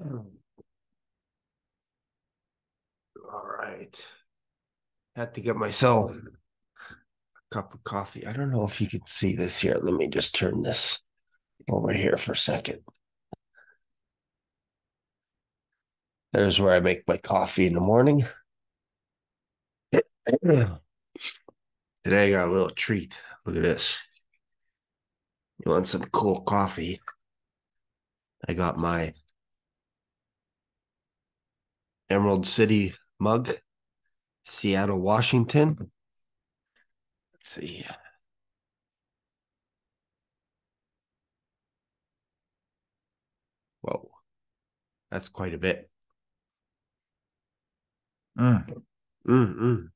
All right. Had to get myself a cup of coffee. I don't know if you can see this here. Let me just turn this over here for a second. There's where I make my coffee in the morning. Today I got a little treat. Look at this. You want some cool coffee? I got my Emerald City mug, Seattle, Washington. Let's see. Whoa, that's quite a bit. Mm. Mm-mm.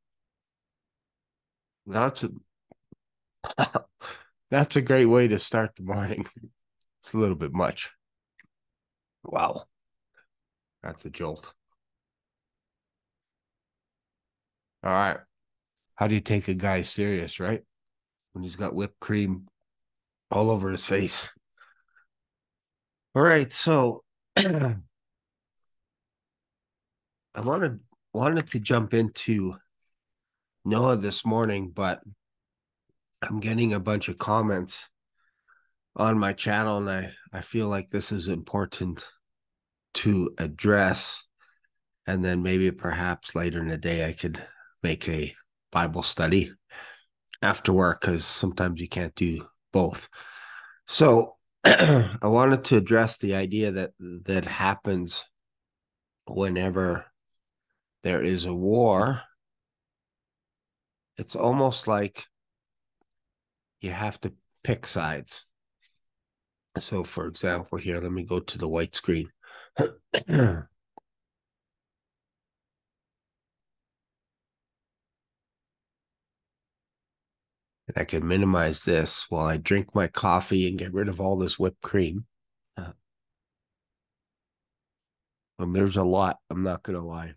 That's a that's a great way to start the morning. It's a little bit much. Wow, that's a jolt. All right. How do you take a guy serious, right? When he's got whipped cream all over his face. All right, so I wanted to jump into Noah this morning, but I'm getting a bunch of comments on my channel, and I feel like this is important to address. And then maybe perhaps later in the day I could make a Bible study after work because sometimes you can't do both. So I wanted to address the idea that happens whenever there is a war. It's almost like you have to pick sides. So, for example, here, let me go to the white screen. And I can minimize this while I drink my coffee and get rid of all this whipped cream. And there's a lot, I'm not going to lie.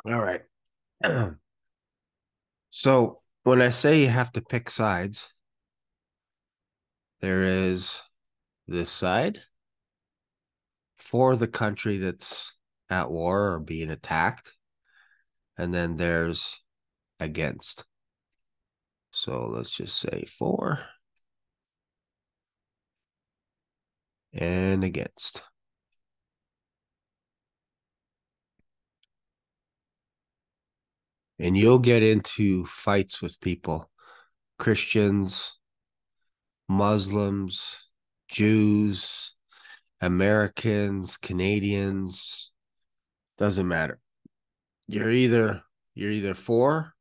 All right. So, when I say you have to pick sides, there is this side for the country that's at war or being attacked, and then there's against. So let's just say for and against. And you'll get into fights with people, Christians, Muslims, Jews, Americans, Canadians, doesn't matter. You're either for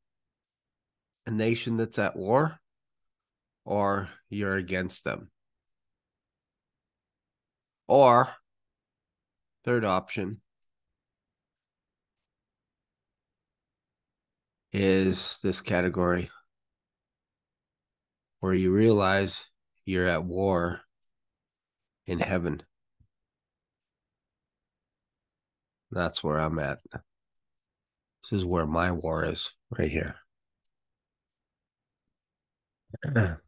a nation that's at war or you're against them. Or third option is this category where you realize you're at war in heaven. That's where I'm at. This is where my war is, right here.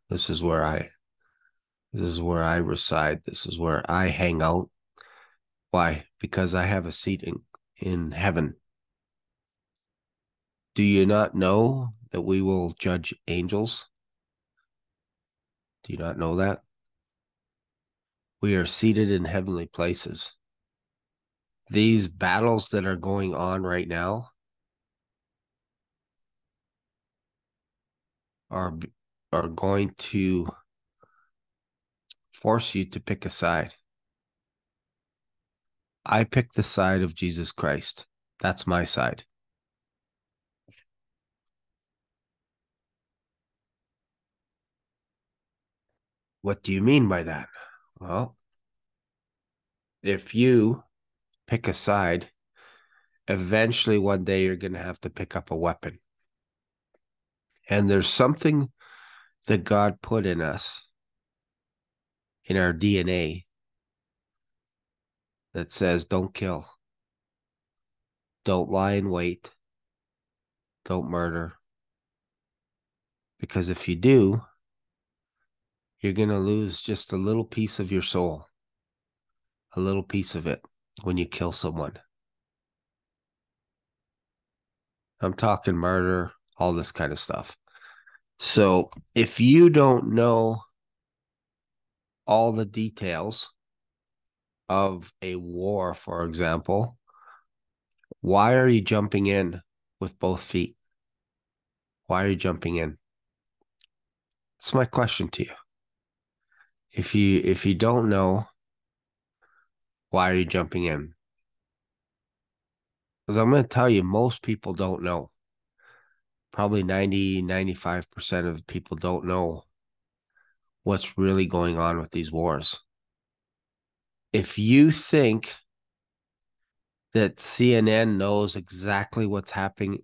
This is where I reside. This is where I hang out. Why? Because I have a seat in heaven. Do you not know that we will judge angels? Do you not know that? We are seated in heavenly places. These battles that are going on right now are are going to force you to pick a side. I pick the side of Jesus Christ. That's my side. What do you mean by that? Well, if you pick a side, eventually one day you're going to have to pick up a weapon. And there's something that God put in us, in our DNA, that says don't kill, don't lie in wait, don't murder. Because if you do, you're going to lose just a little piece of your soul, a little piece of it when you kill someone. I'm talking murder, all this kind of stuff. So if you don't know all the details of a war, for example, why are you jumping in with both feet? Why are you jumping in? That's my question to you. If you don't know, why are you jumping in? Because I'm going to tell you, most people don't know. Probably 95% of people don't know what's really going on with these wars. If you think that CNN knows exactly what's happening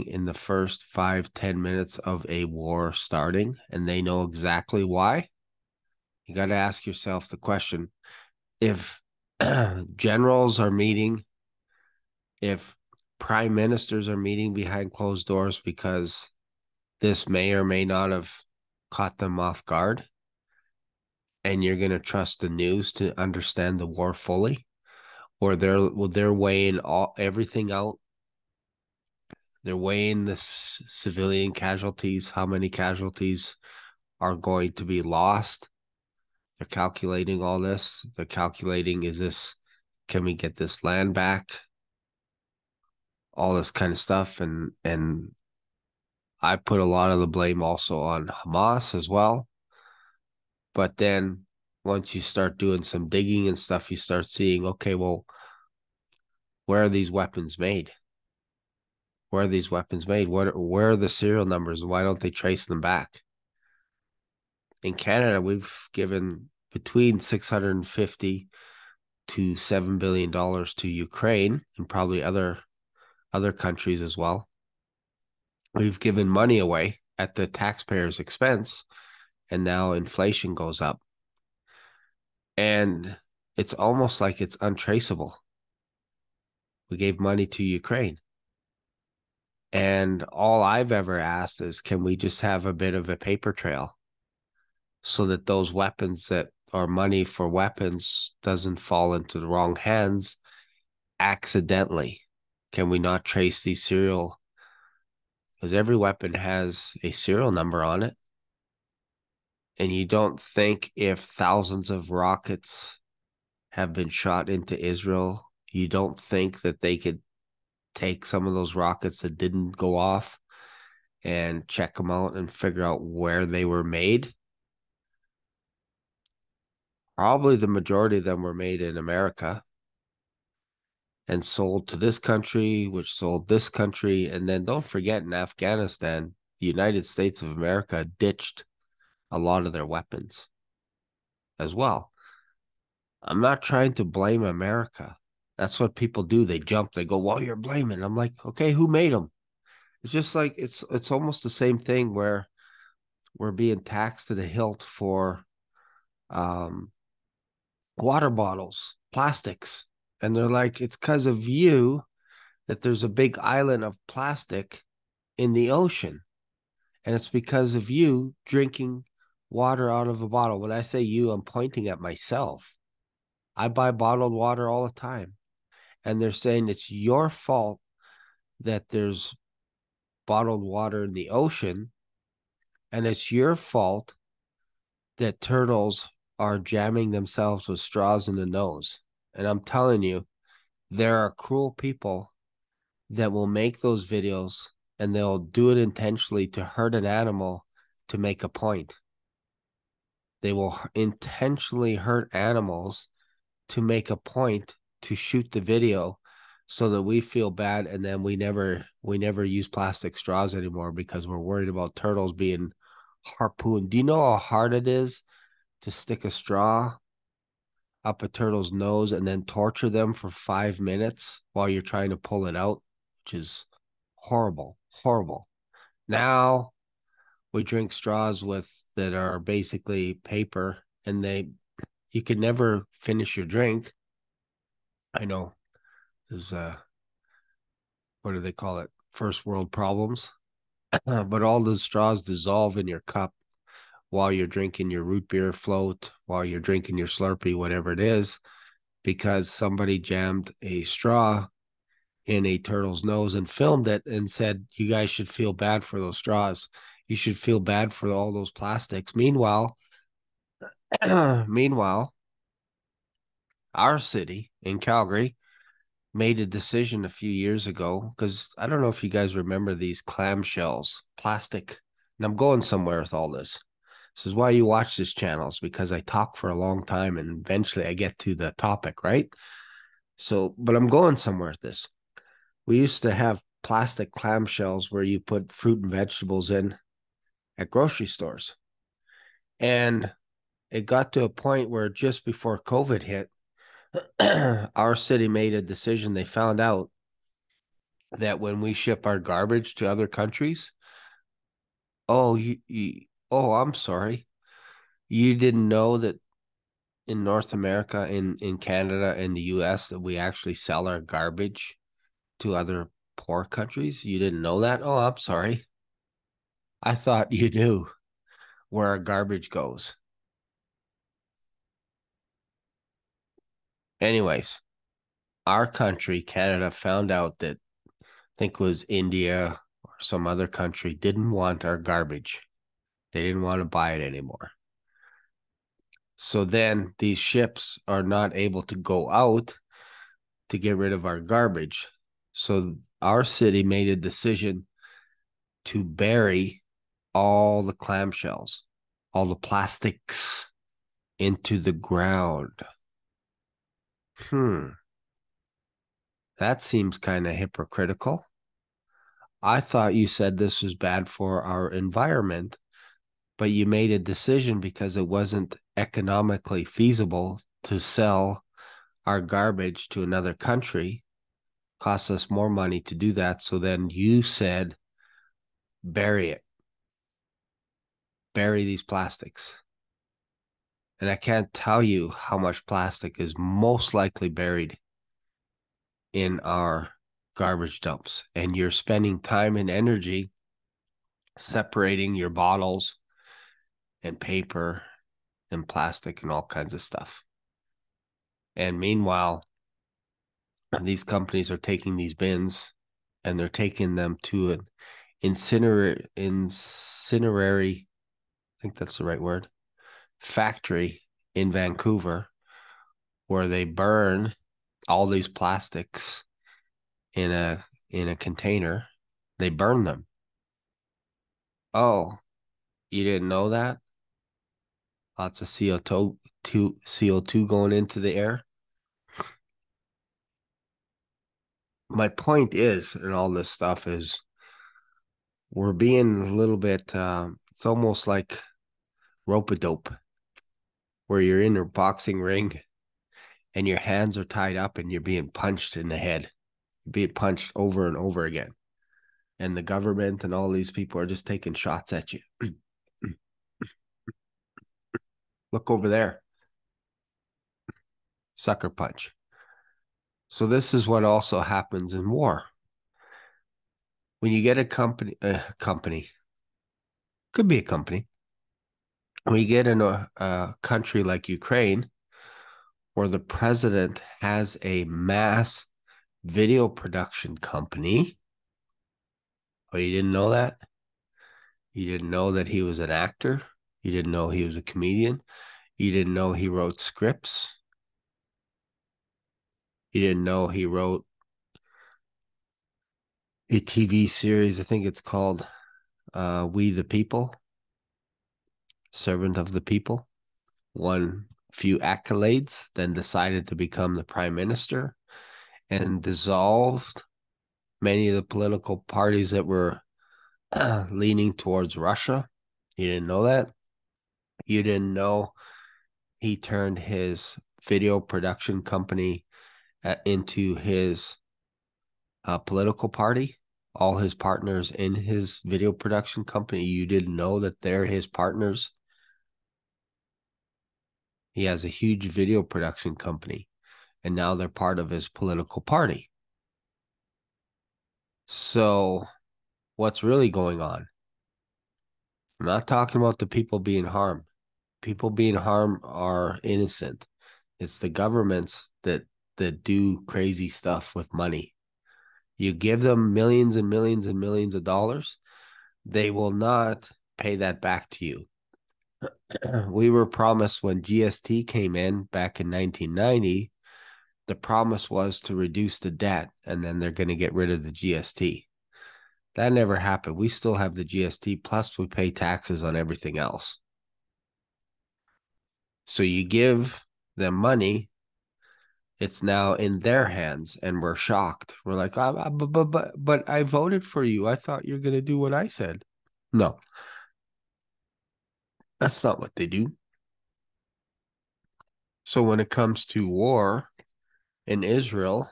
in the first 5-10 minutes of a war starting, and they know exactly why, you got to ask yourself the question: if generals are meeting, if prime ministers are meeting behind closed doors because this may or may not have caught them off guard, and you're going to trust the news to understand the war fully, or they're weighing everything out. They're weighing the civilian casualties, how many casualties are going to be lost. They're calculating all this. They're calculating, can we get this land back? All this kind of stuff. And I put a lot of the blame also on Hamas as well. But then once you start doing some digging and stuff, you start seeing, okay, well, where are these weapons made? Where are these weapons made? Where are the serial numbers? Why don't they trace them back? In Canada, we've given between 650 to $7 billion to Ukraine and probably other countries as well. We've given money away at the taxpayer's expense, and now inflation goes up. And it's almost like it's untraceable. We gave money to Ukraine. And all I've ever asked is, can we just have a bit of a paper trail so that those weapons that are money for weapons doesn't fall into the wrong hands accidentally? Can we not trace these serial? Because every weapon has a serial number on it. And you don't think if thousands of rockets have been shot into Israel, you don't think that they could take some of those rockets that didn't go off and check them out and figure out where they were made? Probably the majority of them were made in America and sold to this country, which sold this country. And then don't forget, in Afghanistan, the United States of America ditched a lot of their weapons as well. I'm not trying to blame America. That's what people do. They jump, they go, well, you're blaming. I'm like, okay, who made them? It's just like it's almost the same thing where we're being taxed to the hilt for um, water bottles, plastics. And they're like, it's because of you that there's a big island of plastic in the ocean. And it's because of you drinking water out of a bottle. When I say you, I'm pointing at myself. I buy bottled water all the time. And they're saying it's your fault that there's bottled water in the ocean. And it's your fault that turtles are jamming themselves with straws in the nose. And I'm telling you, there are cruel people that will make those videos and they'll do it intentionally to hurt an animal to make a point. They will intentionally hurt animals to make a point to shoot the video so that we feel bad, and then we never use plastic straws anymore because we're worried about turtles being harpooned. Do you know how hard it is to stick a straw up a turtle's nose and then torture them for 5 minutes while you're trying to pull it out, which is horrible, horrible. Now we drink straws with that are basically paper, and you can never finish your drink. I know there's what do they call it? First world problems. But all the straws dissolve in your cup while you're drinking your root beer float, while you're drinking your Slurpee, whatever it is, because somebody jammed a straw in a turtle's nose and filmed it and said, you guys should feel bad for those straws. You should feel bad for all those plastics. Meanwhile, our city in Calgary made a decision a few years ago, because I don't know if you guys remember these clamshells, plastic. And I'm going somewhere with all this. This is why you watch this channel, is because I talk for a long time and eventually I get to the topic, right? So, but I'm going somewhere with this. We used to have plastic clamshells where you put fruit and vegetables in at grocery stores. And it got to a point where just before COVID hit, our city made a decision. They found out that when we ship our garbage to other countries, oh, oh, I'm sorry. You didn't know that in North America, in Canada, in the US, that we actually sell our garbage to other poor countries? You didn't know that? Oh, I'm sorry. I thought you knew where our garbage goes. Anyways, our country, Canada, found out that I think it was India or some other country didn't want our garbage. They didn't want to buy it anymore. So then these ships are not able to go out to get rid of our garbage. So our city made a decision to bury all the clamshells, all the plastics into the ground. That seems kind of hypocritical. I thought you said this was bad for our environment, but you made a decision because it wasn't economically feasible to sell our garbage to another country. Costs us more money to do that. So then you said, bury it, bury these plastics. And I can't tell you how much plastic is most likely buried in our garbage dumps. And you're spending time and energy separating your bottles and paper and plastic and all kinds of stuff. And meanwhile, these companies are taking these bins and they're taking them to an incinerary, I think that's the right word, factory in Vancouver, where they burn all these plastics in a container. They burn them. Oh, you didn't know that? Lots of CO2 going into the air. My point is, and all this stuff is, we're being a little bit. It's almost like rope a dope, where you're in a boxing ring and your hands are tied up and you're being punched in the head, you're being punched over and over again. And the government and all these people are just taking shots at you. Look over there, sucker punch. So this is what also happens in war. When you get a company, could be a company. When you get in a country like Ukraine, where the president has a mass video production company. Oh, you didn't know that? You didn't know that he was an actor? You didn't know he was a comedian? You didn't know he wrote scripts? You didn't know he wrote a TV series? I think it's called We the People, Servant of the People. Won few accolades, then decided to become the prime minister and dissolved many of the political parties that were leaning towards Russia. You didn't know that? You didn't know he turned his video production company into his political party? All his partners in his video production company, you didn't know that they're his partners? He has a huge video production company, and now they're part of his political party. So what's really going on? I'm not talking about the people being harmed. People being harmed are innocent. It's the governments that do crazy stuff with money. You give them millions and millions and millions of dollars, they will not pay that back to you. We were promised when GST came in back in 1990, the promise was to reduce the debt and then they're going to get rid of the GST. That never happened. We still have the GST, plus we pay taxes on everything else. So you give them money, it's now in their hands, and we're shocked. We're like, but I voted for you. I thought you're going to do what I said. No, that's not what they do. So when it comes to war in Israel,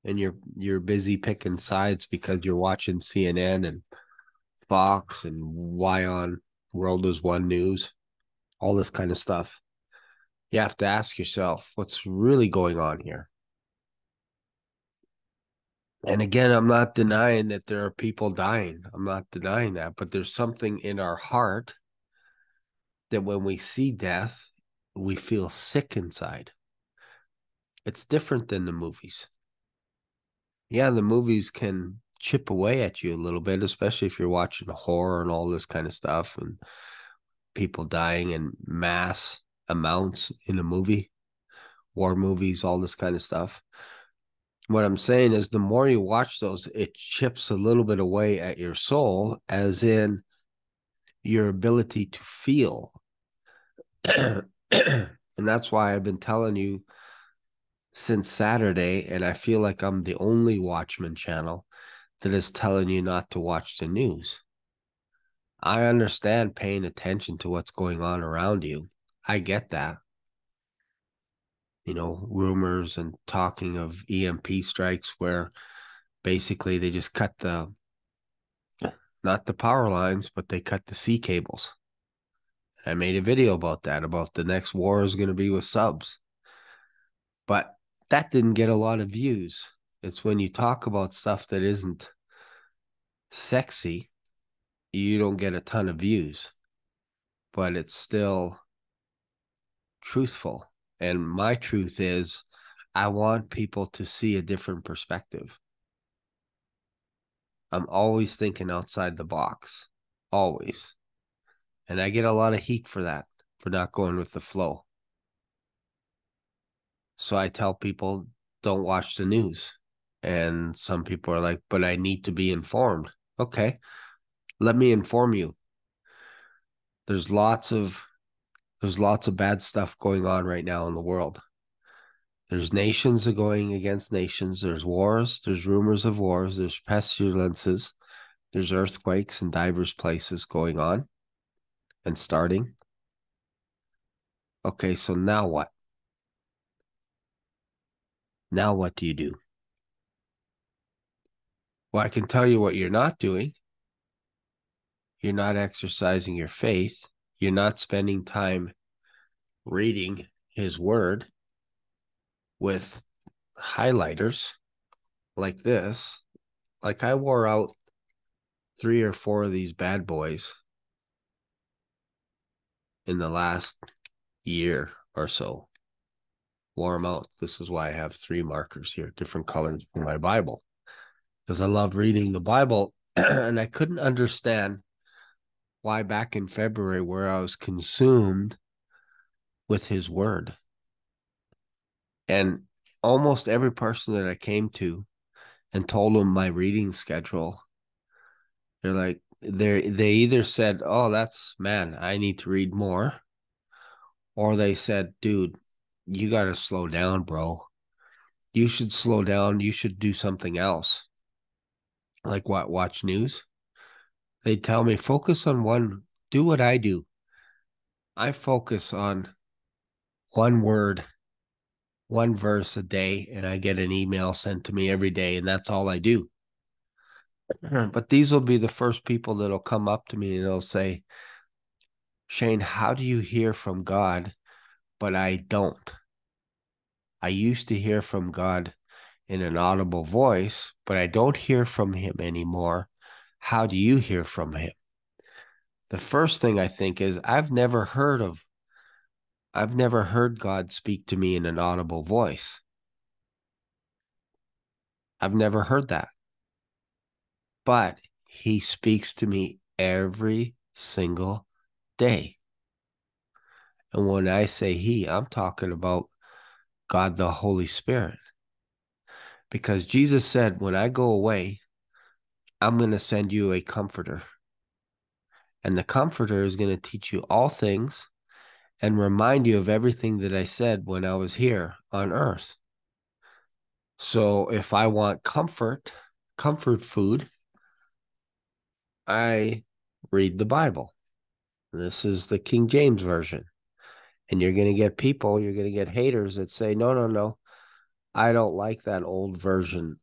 and you're busy picking sides because you're watching CNN and Fox and Y on World is One News, all this kind of stuff, you have to ask yourself what's really going on here. And again, I'm not denying that there are people dying. I'm not denying that, but there's something in our heart that when we see death, we feel sick inside. It's different than the movies. Yeah, the movies can chip away at you a little bit, especially if you're watching horror and all this kind of stuff and people dying in mass amounts in a movie, war movies, all this kind of stuff. What I'm saying is the more you watch those, it chips a little bit away at your soul, as in your ability to feel. And that's why I've been telling you since Saturday, and I feel like I'm the only Watchman channel that is telling you not to watch the news. I understand paying attention to what's going on around you. I get that. Rumors and talking of EMP strikes where basically they just cut not the power lines, but they cut the sea cables. I made a video about that, about the next war is going to be with subs. But that didn't get a lot of views. It's when you talk about stuff that isn't sexy, you don't get a ton of views, but it's still truthful. And my truth is, I want people to see a different perspective. I'm always thinking outside the box, always. And I get a lot of heat for that, for not going with the flow. So I tell people, don't watch the news. And some people are like, but I need to be informed. Okay, let me inform you. There's lots of bad stuff going on right now in the world. There's nations are going against nations. There's wars. There's rumors of wars. There's pestilences. There's earthquakes in diverse places going on and starting. Okay, so now what? Now what do you do? Well, I can tell you what you're not doing. You're not exercising your faith. You're not spending time reading his word with highlighters like this. Like I wore out 3 or 4 of these bad boys in the last year or so. Wore them out. This is why I have 3 markers here, different colors for my Bible, because I love reading the Bible. And I couldn't understand why back in February, where I was consumed with his word. And almost every person that I came to and told them my reading schedule, they're like, they either said, oh, that's, man, I need to read more. Or they said, dude, you got to slow down, bro. You should slow down. You should do something else. Like what? Watch news. They tell me, focus on one, do what I do. I focus on one word, one verse a day, and I get an email sent to me every day, and that's all I do. But these will be the first people that'll come up to me and they'll say, Shane, how do you hear from God? But I don't. I used to hear from God in an audible voice, but I don't hear from him anymore. How do you hear from him? The first thing I think is I've never heard God speak to me in an audible voice. I've never heard that. But he speaks to me every single day. And when I say he, I'm talking about God the Holy Spirit. Because Jesus said, when I go away, I'm going to send you a comforter. And the comforter is going to teach you all things and remind you of everything that I said when I was here on earth. So if I want comfort food, I read the Bible. This is the King James Version. And you're going to get people, you're going to get haters that say, no, no, no, I don't like that old version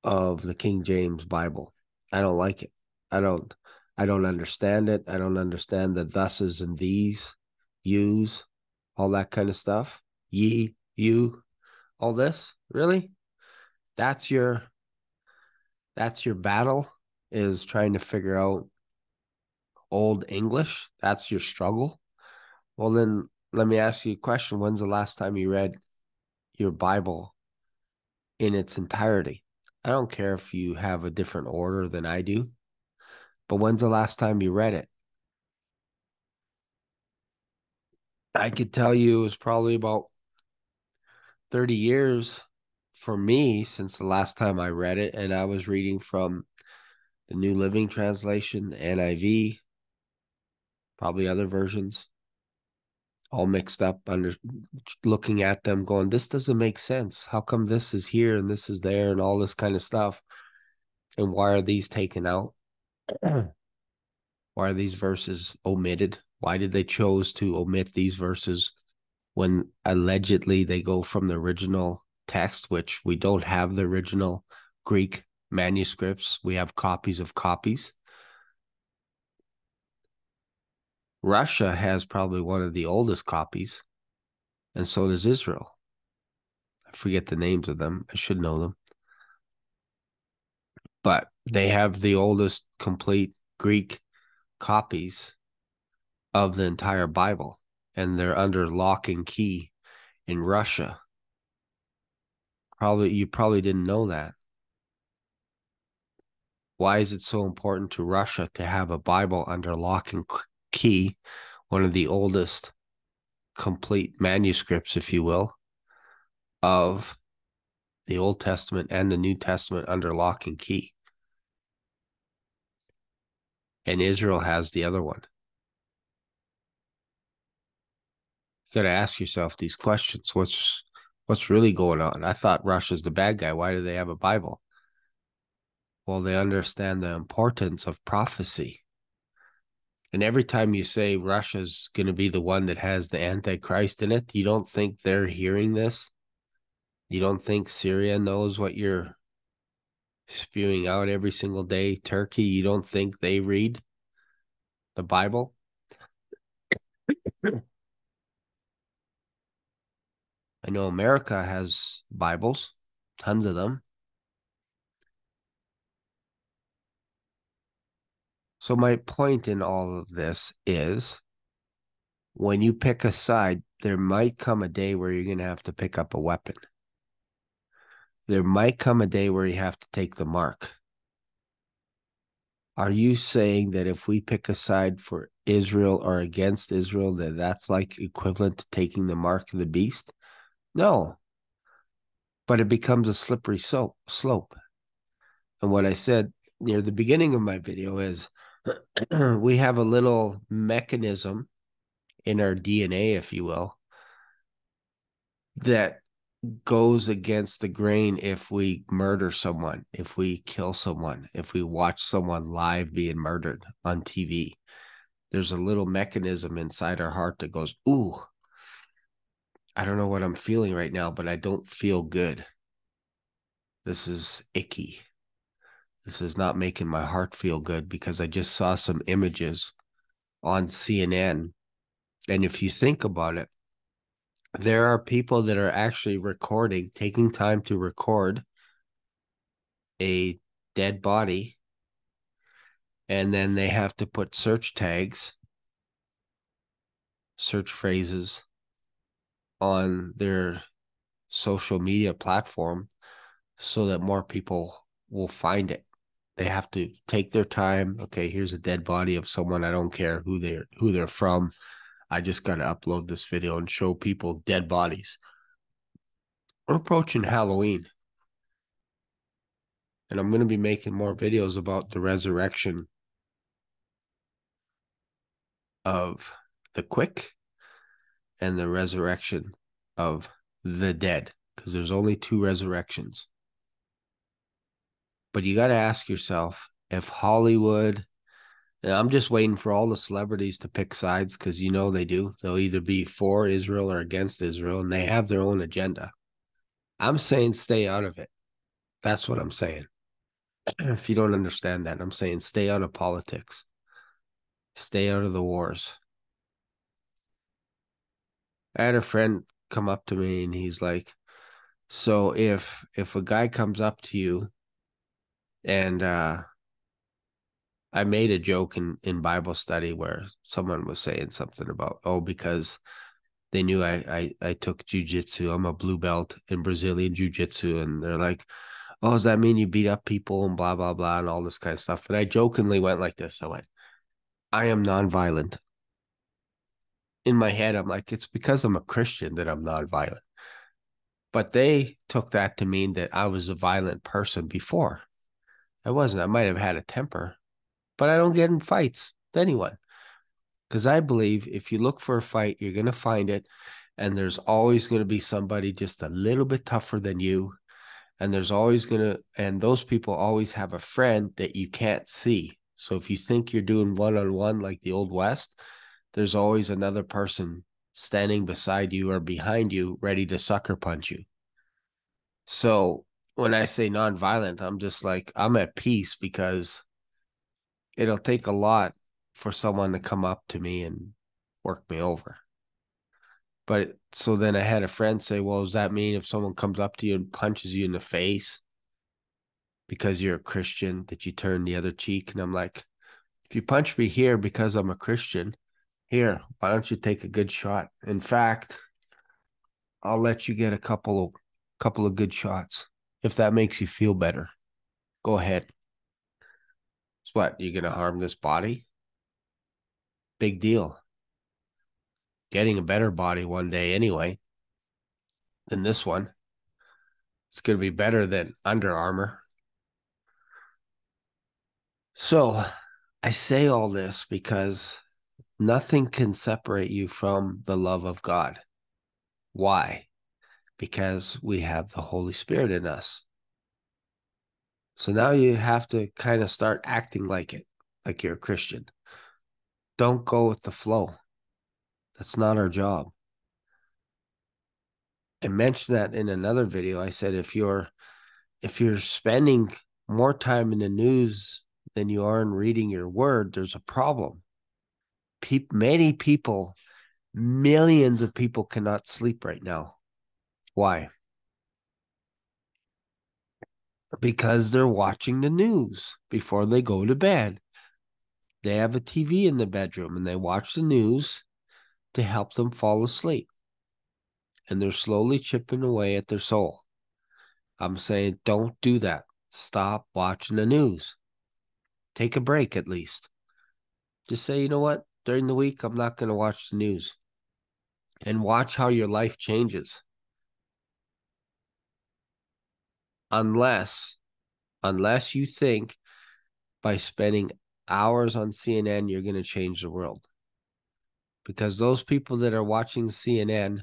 of the King James Bible. I don't like it. I don't I don't understand it. I don't understand the thuses and these, yous, all that kind of stuff. Ye, you, all this. Really? That's your that's your battle, is trying to figure out old English. That's your struggle. Well, then let me ask you a question. When's the last time you read your Bible in its entirety? I don't care if you have a different order than I do, but when's the last time you read it? I could tell you it was probably about 30 years for me since the last time I read it. And I was reading from the New Living Translation, the NIV, probably other versions, all mixed up, under looking at them going, this doesn't make sense. How come this is here and this is there and all this kind of stuff? And why are these taken out? Why are these verses omitted? Why did they chose to omit these verses when allegedly they go from the original text, which we don't have the original Greek manuscripts. We have copies of copies. Russia has probably one of the oldest copies, and so does Israel. I forget the names of them. I should know them. But they have the oldest complete Greek copies of the entire Bible, and they're under lock and key in Russia. You probably didn't know that. Why is it so important to Russia to have a Bible under lock and key, one of the oldest complete manuscripts, if you will, of the Old Testament and the New Testament under lock and key? And Israel has the other one. You got to ask yourself these questions. What's really going on? I thought Russia's the bad guy. Why do they have a Bible? Well, they understand the importance of prophecy. And every time you say Russia's going to be the one that has the Antichrist in it, you don't think they're hearing this? You don't think Syria knows what you're spewing out every single day? Turkey, you don't think they read the Bible? I know America has Bibles, tons of them. So my point in all of this is, when you pick a side, there might come a day where you're going to have to pick up a weapon. There might come a day where you have to take the mark. Are you saying that if we pick a side for Israel or against Israel, that that's like equivalent to taking the mark of the beast? No, but it becomes a slippery slope. And what I said near the beginning of my video is we have a little mechanism in our DNA, if you will, that goes against the grain if we murder someone, if we kill someone, if we watch someone live being murdered on TV. There's a little mechanism inside our heart that goes, ooh, I don't know what I'm feeling right now, but I don't feel good. This is icky. This is not making my heart feel good because I just saw some images on CNN. And if you think about it, there are people that are actually recording, taking time to record a dead body And then they have to put search tags, search phrases on their social media platform so that more people will find it. They have to take their time. Okay, here's a dead body of someone. I don't care who they're from. I just got to upload this video and show people dead bodies. We're approaching Halloween, and I'm going to be making more videos about the resurrection of the quick and the resurrection of the dead, because there's only two resurrections. But you got to ask yourself if Hollywood, and I'm just waiting for all the celebrities to pick sides, because they do. They'll either be for Israel or against Israel, and they have their own agenda. I'm saying stay out of it. That's what I'm saying. If you don't understand that, I'm saying stay out of politics. Stay out of the wars. I had a friend come up to me and he's like, so if a guy comes up to you and I made a joke in Bible study where someone was saying something about, because they knew I took jujitsu. I'm a blue belt in Brazilian jiu-jitsu. And they're like, oh, does that mean you beat up people and blah, blah, blah, and all this kind of stuff? And I jokingly went like this. I went, I am nonviolent. In my head, I'm like, it's because I'm a Christian that I'm nonviolent. But they took that to mean that I was a violent person before. I wasn't. I might have had a temper, but I don't get in fights with anyone. Because I believe if you look for a fight, you're going to find it. And there's always going to be somebody just a little bit tougher than you. And there's always going to, and those people always have a friend that you can't see. So if you think you're doing one-on-one like the Old West, there's always another person standing beside you or behind you ready to sucker punch you. So when I say nonviolent, I'm just like, I'm at peace because it'll take a lot for someone to come up to me and work me over. But so then I had a friend say, well, does that mean if someone comes up to you and punches you in the face because you're a Christian that you turn the other cheek? And I'm like, if you punch me here because I'm a Christian, here, why don't you take a good shot? In fact, I'll let you get a couple of good shots if that makes you feel better. Go ahead. It's what, you're gonna harm this body? Big deal. Getting a better body one day anyway than this one. It's gonna be better than Under Armour. So I say all this because nothing can separate you from the love of God. Why? Because we have the Holy Spirit in us. So now you have to kind of start acting like it, like you're a Christian. Don't go with the flow. That's not our job. I mentioned that in another video. I said if you're spending more time in the news than you are in reading your word, there's a problem. Many people, millions of people cannot sleep right now. Why? Because they're watching the news before they go to bed. They have a TV in the bedroom and they watch the news to help them fall asleep. And they're slowly chipping away at their soul. I'm saying don't do that. Stop watching the news. Take a break at least. Just say, you know what? During the week, I'm not going to watch the news. And watch how your life changes. Unless you think by spending hours on CNN, you're going to change the world. Because those people that are watching CNN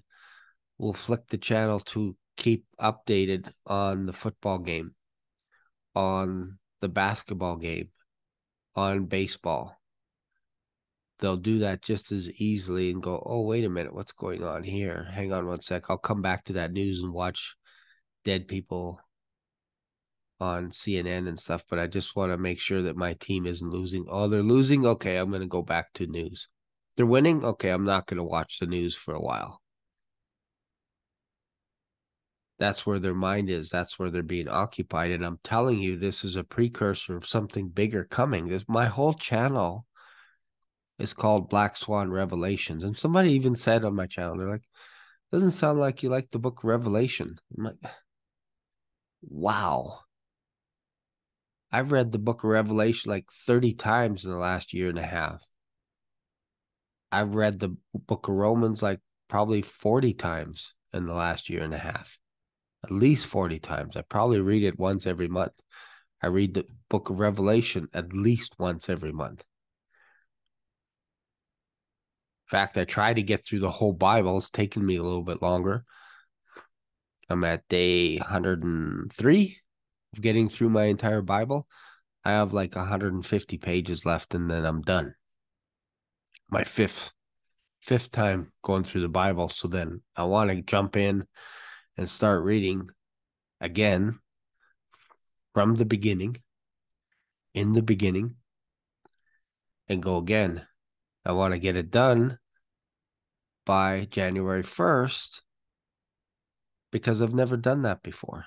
will flick the channel to keep updated on the football game, on the basketball game, on baseball. They'll do that just as easily and go, oh, wait a minute, what's going on here? Hang on one sec. I'll come back to that news and watch dead people on CNN and stuff, but I just want to make sure that my team isn't losing. Oh, they're losing? Okay, I'm going to go back to news. They're winning? Okay, I'm not going to watch the news for a while. That's where their mind is. That's where they're being occupied. And I'm telling you, this is a precursor of something bigger coming. My whole channel is called Black Swan Revelations. And somebody even said on my channel, they're like, doesn't sound like you like the book of Revelation. I'm like, wow. I've read the book of Revelation like 30 times in the last year and a half. I've read the book of Romans like probably 40 times in the last year and a half, at least 40 times. I probably read it once every month. I read the book of Revelation at least once every month. In fact, I try to get through the whole Bible. It's taken me a little bit longer. I'm at day 103 of getting through my entire Bible. I have like 150 pages left and then I'm done. My fifth time going through the Bible. So then I want to jump in and start reading again from the beginning, in the beginning, and go again. I want to get it done by January 1st because I've never done that before.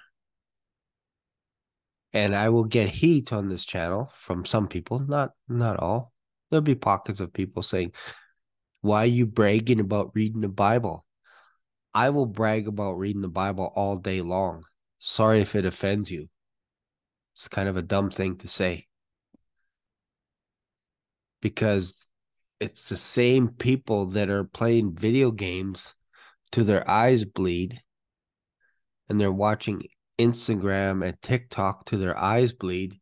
And I will get heat on this channel from some people, not all. There'll be pockets of people saying, why are you bragging about reading the Bible? I will brag about reading the Bible all day long. Sorry if it offends you. It's kind of a dumb thing to say because it's the same people that are playing video games till their eyes bleed and they're watching Instagram and TikTok till their eyes bleed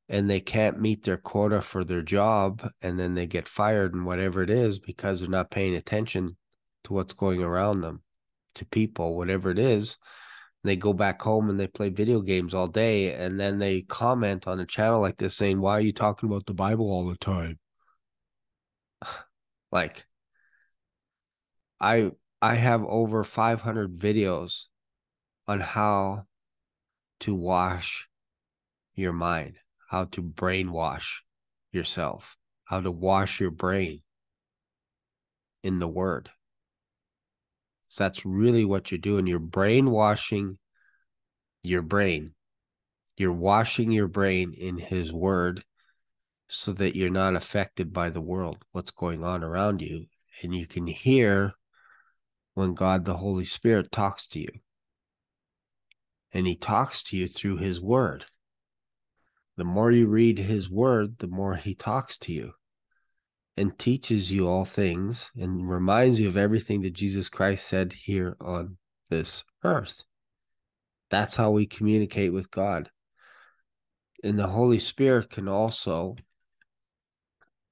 and they can't meet their quota for their job and then they get fired and whatever it is because they're not paying attention to what's going around them, to people, whatever it is. They go back home and they play video games all day and then they comment on a channel like this saying, why are you talking about the Bible all the time? Like I I have over 500 videos on how to wash your mind, how to brainwash yourself, how to wash your brain in the word. So that's really what you're doing. You're brainwashing your brain. You're washing your brain in his word so that you're not affected by the world, what's going on around you. And you can hear when God, the Holy Spirit, talks to you. And he talks to you through his word. The more you read his word, the more he talks to you and teaches you all things and reminds you of everything that Jesus Christ said here on this earth. That's how we communicate with God. And the Holy Spirit can also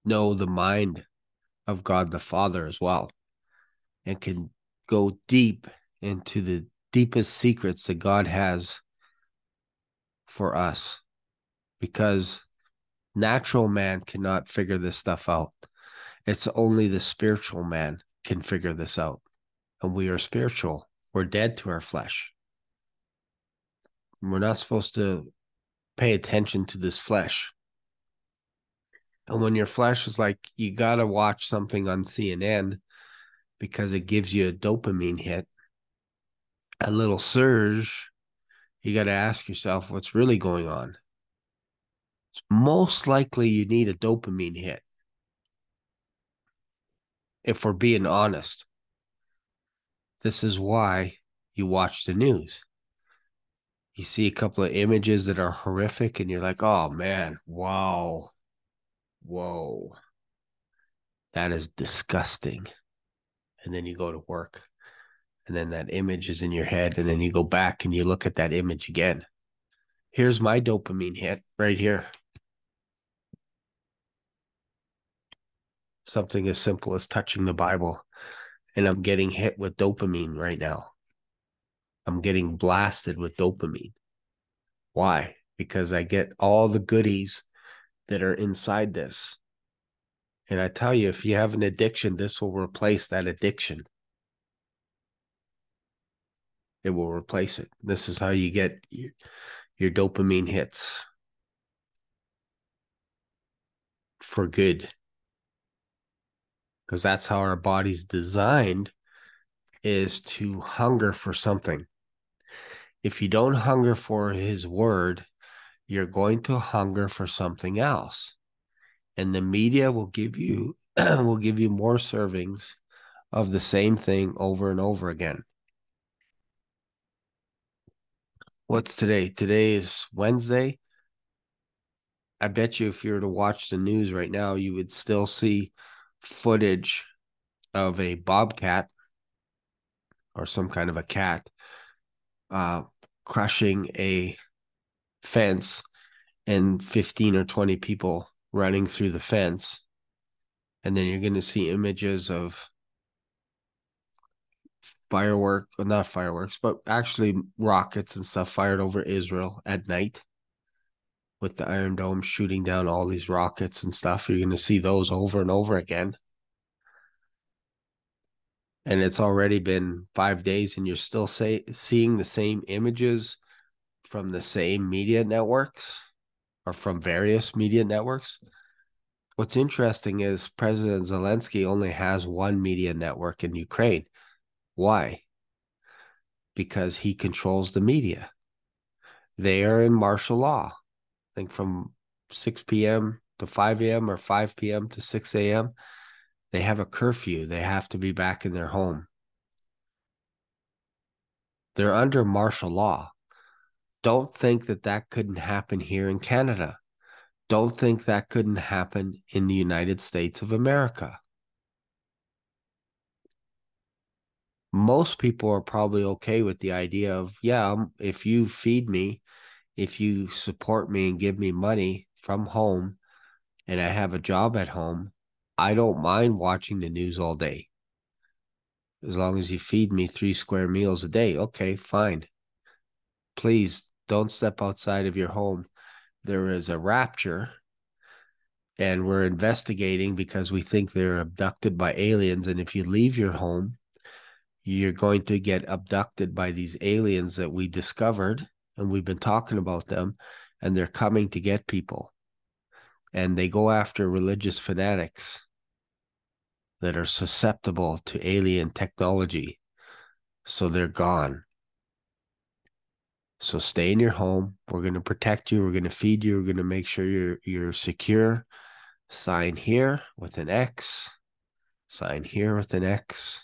know the mind of God the Father as well and can go deep into the deepest secrets that God has for us because natural man cannot figure this stuff out. It's only the spiritual man can figure this out. And we are spiritual. We're dead to our flesh. We're not supposed to pay attention to this flesh. And when your flesh is like, you got to watch something on CNN because it gives you a dopamine hit, a little surge, you got to ask yourself what's really going on. Most likely you need a dopamine hit. If we're being honest, this is why you watch the news. You see a couple of images that are horrific and you're like, oh man, wow, whoa, that is disgusting. And then you go to work and then that image is in your head and then you go back and you look at that image again. Here's my dopamine hit right here. Something as simple as touching the Bible. And I'm getting hit with dopamine right now. I'm getting blasted with dopamine. Why? Because I get all the goodies that are inside this. And I tell you, if you have an addiction, this will replace that addiction. It will replace it. This is how you get your dopamine hits for good. Because that's how our body's designed, is to hunger for something. If you don't hunger for his word, you're going to hunger for something else. And the media will give you will give you more servings of the same thing over and over again. What's today? Today is Wednesday. I bet you if you were to watch the news right now, you would still see footage of a bobcat or some kind of a cat uh, crushing a fence and 15 or 20 people running through the fence. And then you're going to see images of fireworks, well, not fireworks, but actually rockets and stuff fired over Israel at night with the Iron Dome shooting down all these rockets and stuff. You're going to see those over and over again. And it's already been 5 days and you're still seeing the same images from the same media networks or from various media networks. What's interesting is President Zelensky only has one media network in Ukraine. Why? Because he controls the media. They are in martial law. I think from 6 p.m. to 5 a.m. or 5 p.m. to 6 a.m. They have a curfew. They have to be back in their home. They're under martial law. Don't think that that couldn't happen here in Canada. Don't think that couldn't happen in the United States of America. Most people are probably okay with the idea of, yeah, if you feed me, if you support me and give me money from home and I have a job at home, I don't mind watching the news all day. As long as you feed me 3 square meals a day, okay, fine. Please don't step outside of your home. There is a rapture and we're investigating because we think they're abducted by aliens. And if you leave your home, you're going to get abducted by these aliens that we discovered, and we've been talking about them, and they're coming to get people. And they go after religious fanatics that are susceptible to alien technology. So they're gone. So stay in your home. We're going to protect you. We're going to feed you. We're going to make sure you're secure. Sign here with an X. Sign here with an X.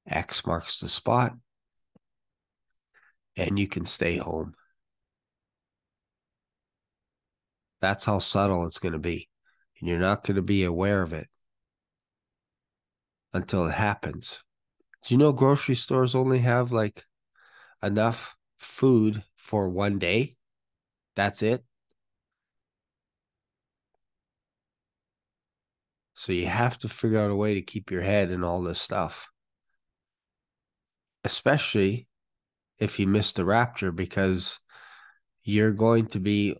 X marks the spot. And you can stay home. That's how subtle it's going to be. And you're not going to be aware of it until it happens. Do you know grocery stores only have like enough food for one day? That's it. So you have to figure out a way to keep your head in all this stuff, especially if you miss the rapture, because you're going to be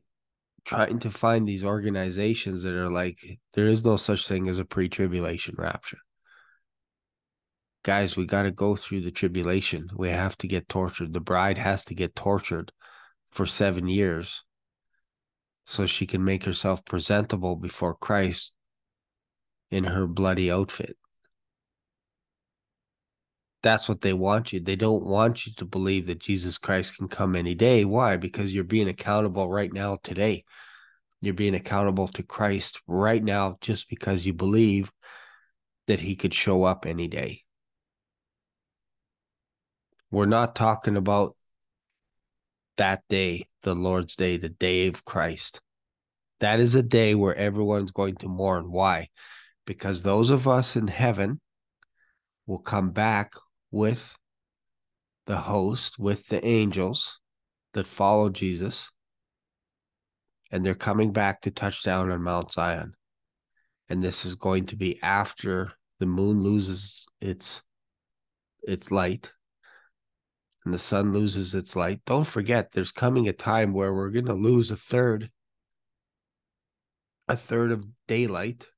trying to find these organizations that are like, there is no such thing as a pre-tribulation rapture. Guys, we got to go through the tribulation. We have to get tortured. The bride has to get tortured for 7 years so she can make herself presentable before Christ in her bloody outfit. That's what they want you. They don't want you to believe that Jesus Christ can come any day. Why? Because you're being accountable right now today. You're being accountable to Christ right now just because you believe that he could show up any day. We're not talking about that day, the Lord's day, the day of Christ. That is a day where everyone's going to mourn. Why? Because those of us in heaven will come back with the host, with the angels that follow Jesus, and they're coming back to touch down on Mount Zion. And this is going to be after the moon loses its light and the sun loses its light. Don't forget, there's coming a time where we're going to lose a third of daylight,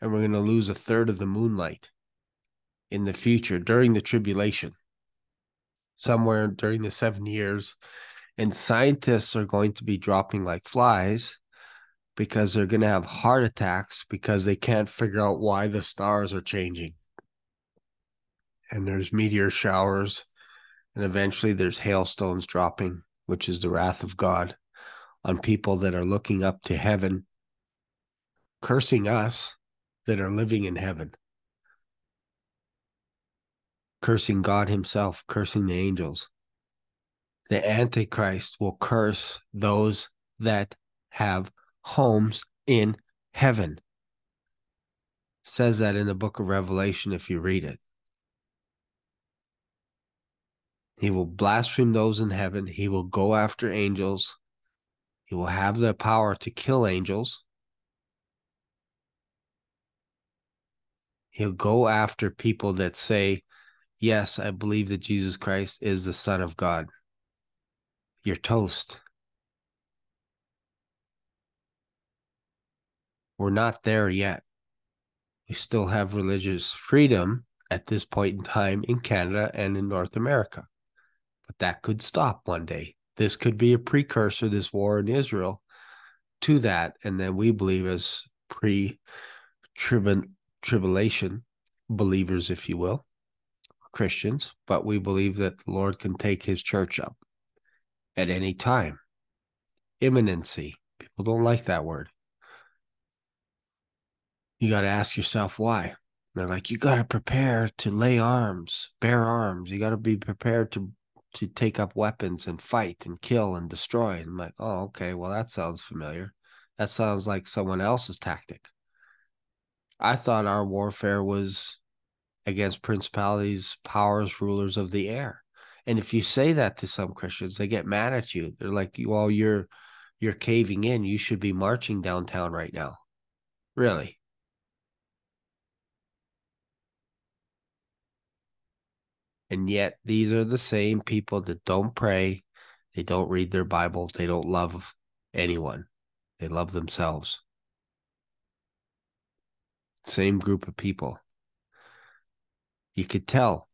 and we're going to lose a third of the moonlight in the future during the tribulation, somewhere during the 7 years. And scientists are going to be dropping like flies because they're going to have heart attacks because they can't figure out why the stars are changing. And there's meteor showers And eventually there's hailstones dropping, which is the wrath of God on people that are looking up to heaven, cursing us that are living in heaven, cursing God himself, cursing the angels. The Antichrist will curse those that have homes in heaven. It says that in the book of Revelation if you read it. He will blaspheme those in heaven. He will go after angels. He will have the power to kill angels. He'll go after people that say, yes, I believe that Jesus Christ is the Son of God. You're toast. We're not there yet. We still have religious freedom at this point in time in Canada and in North America. But that could stop one day. This could be a precursor, this war in Israel, to that. And then we believe as pre-tribulation believers, if you will, Christians, but we believe that the Lord can take his church up at any time. Imminency. People don't like that word. You got to ask yourself why. They're like, you got to prepare to lay arms, bear arms. You got to be prepared to take up weapons and fight and kill and destroy. And I'm like, oh, okay, well, that sounds familiar. That sounds like someone else's tactic. I thought our warfare was against principalities, powers, rulers of the air. And if you say that to some Christians, they get mad at you. They're like, well, you're caving in. You should be marching downtown right now. Really? And yet these are the same people that don't pray, they don't read their Bible, they don't love anyone. They love themselves. Same group of people. You could tell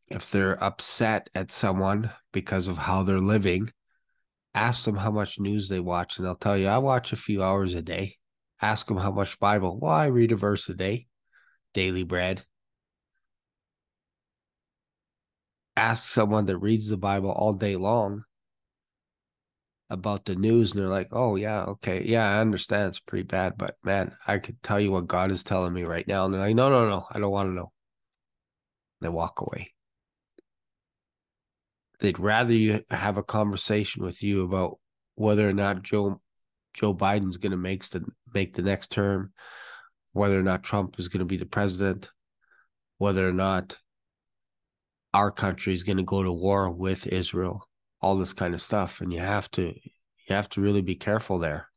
if they're upset at someone because of how they're living. Ask them how much news they watch, and they'll tell you, I watch a few hours a day. Ask them how much Bible. Well, I read a verse a day, daily bread. Ask someone that reads the Bible all day long about the news, and they're like, oh, yeah, okay. Yeah, I understand it's pretty bad, but man, I could tell you what God is telling me right now. And they're like, no, no, no, I don't want to know. They walk away. They'd rather you have a conversation with you about whether or not Joe Biden's going to make the next term, whether or not Trump is going to be the president, whether or not our country is going to go to war with Israel, all this kind of stuff. And you have to really be careful there.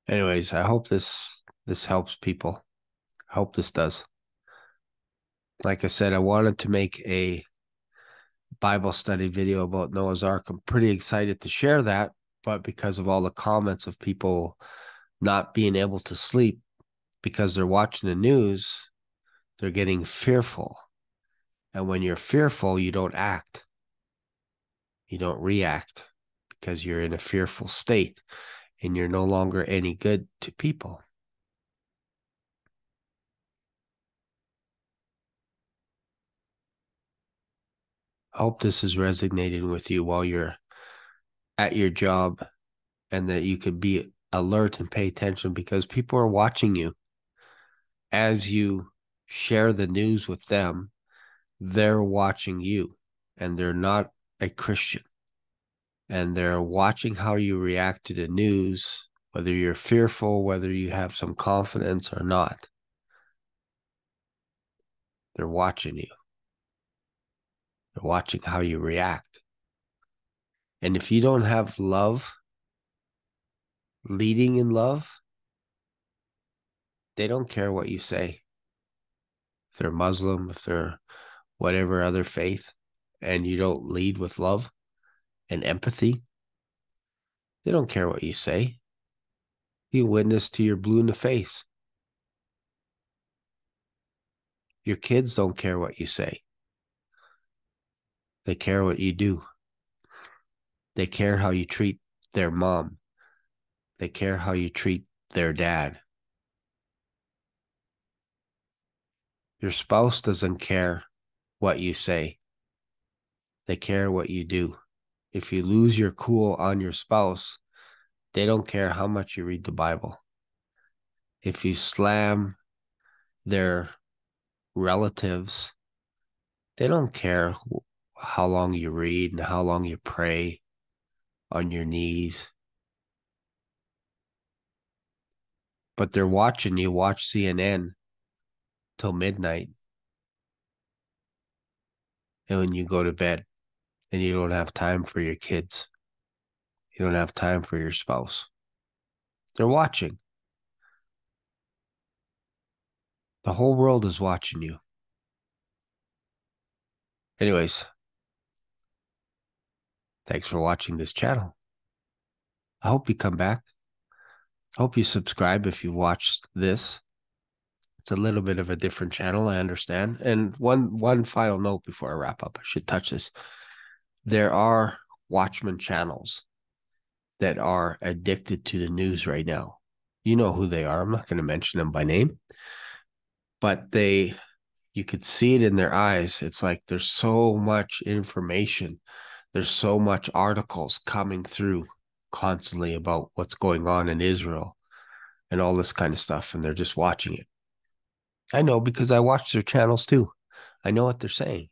Anyways, I hope this helps people. I hope this does. Like I said, I wanted to make a Bible study video about Noah's Ark. I'm pretty excited to share that, but because of all the comments of people not being able to sleep because they're watching the news, they're getting fearful. And when you're fearful, you don't act. You don't react because you're in a fearful state and you're no longer any good to people. I hope this is resonating with you while you're at your job and that you could be alert and pay attention because people are watching you as you share the news with them. They're watching you and they're not a Christian. And they're watching how you react to the news, whether you're fearful, whether you have some confidence or not. They're watching you. They're watching how you react. And if you don't have love, leading in love, they don't care what you say. If they're Muslim, if they're whatever other faith, and you don't lead with love and empathy, they don't care what you say. You witness to your blue in the face. Your kids don't care what you say. They care what you do. They care how you treat their mom. They care how you treat their dad. Your spouse doesn't care what you say. They care what you do. If you lose your cool on your spouse, they don't care how much you read the Bible. If you slam their relatives, they don't care how long you read and how long you pray on your knees. But they're watching you watch CNN till midnight. And when you go to bed and you don't have time for your kids, you don't have time for your spouse. They're watching. The whole world is watching you. Anyways, thanks for watching this channel. I hope you come back. I hope you subscribe if you watched this. It's a little bit of a different channel, I understand. And one final note before I wrap up, I should touch this. There are Watchmen channels that are addicted to the news right now. You know who they are. I'm not going to mention them by name, but you could see it in their eyes. It's like there's so much information. There's so much articles coming through constantly about what's going on in Israel and all this kind of stuff. And they're just watching it. I know because I watch their channels too. I know what they're saying.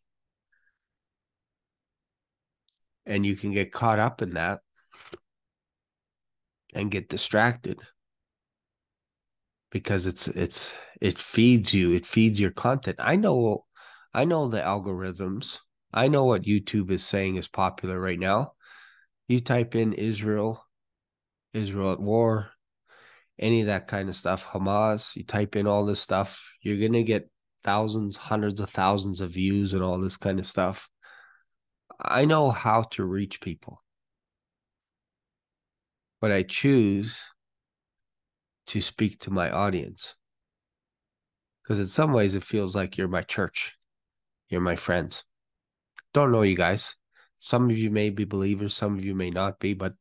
And you can get caught up in that and get distracted because it feeds you, it feeds your content. I know the algorithms. I know what YouTube is saying is popular right now. You type in Israel at war, any of that kind of stuff, Hamas, you type in all this stuff, you're going to get thousands, hundreds of thousands of views and all this kind of stuff. I know how to reach people, but I choose to speak to my audience because in some ways it feels like you're my church. You're my friends. Don't know you guys. Some of you may be believers, some of you may not be, but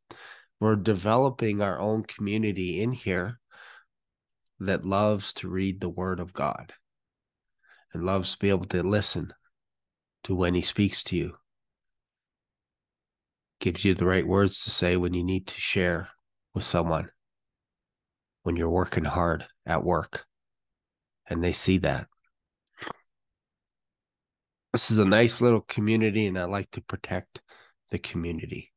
we're developing our own community in here that loves to read the Word of God and loves to be able to listen to when He speaks to you. Gives you the right words to say when you need to share with someone, when you're working hard at work, and they see that. This is a nice little community, and I like to protect the community.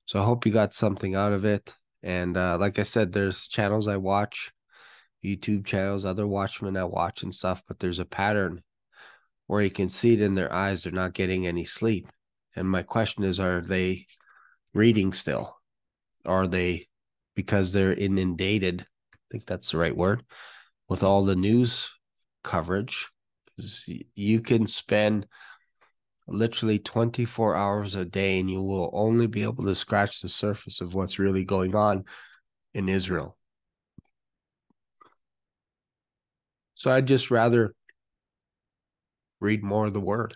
So I hope you got something out of it. And like I said, there's channels I watch, YouTube channels, other Watchmen I watch and stuff, but there's a pattern where you can see it in their eyes. They're not getting any sleep. And my question is, are they reading still? Are they, because they're inundated, I think that's the right word, with all the news coverage? You can spend literally 24 hours a day and you will only be able to scratch the surface of what's really going on in Israel. So I'd just rather read more of the word.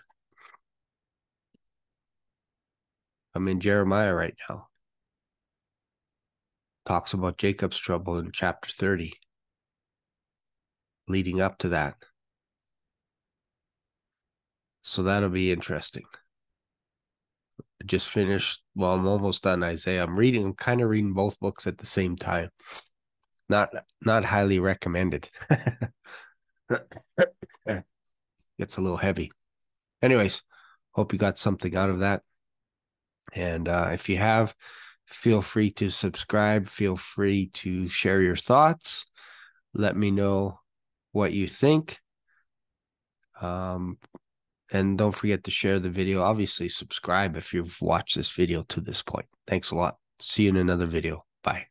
I'm in Jeremiah right now. Talks about Jacob's trouble in chapter 30, leading up to that. So that'll be interesting. I just finished, well, I'm almost done Isaiah. I'm kind of reading both books at the same time. Not highly recommended. Gets a little heavy. Anyways, hope you got something out of that. And if you have, feel free to subscribe. Feel free to share your thoughts. Let me know what you think. And don't forget to share the video. Obviously, subscribe if you've watched this video to this point. Thanks a lot. See you in another video. Bye.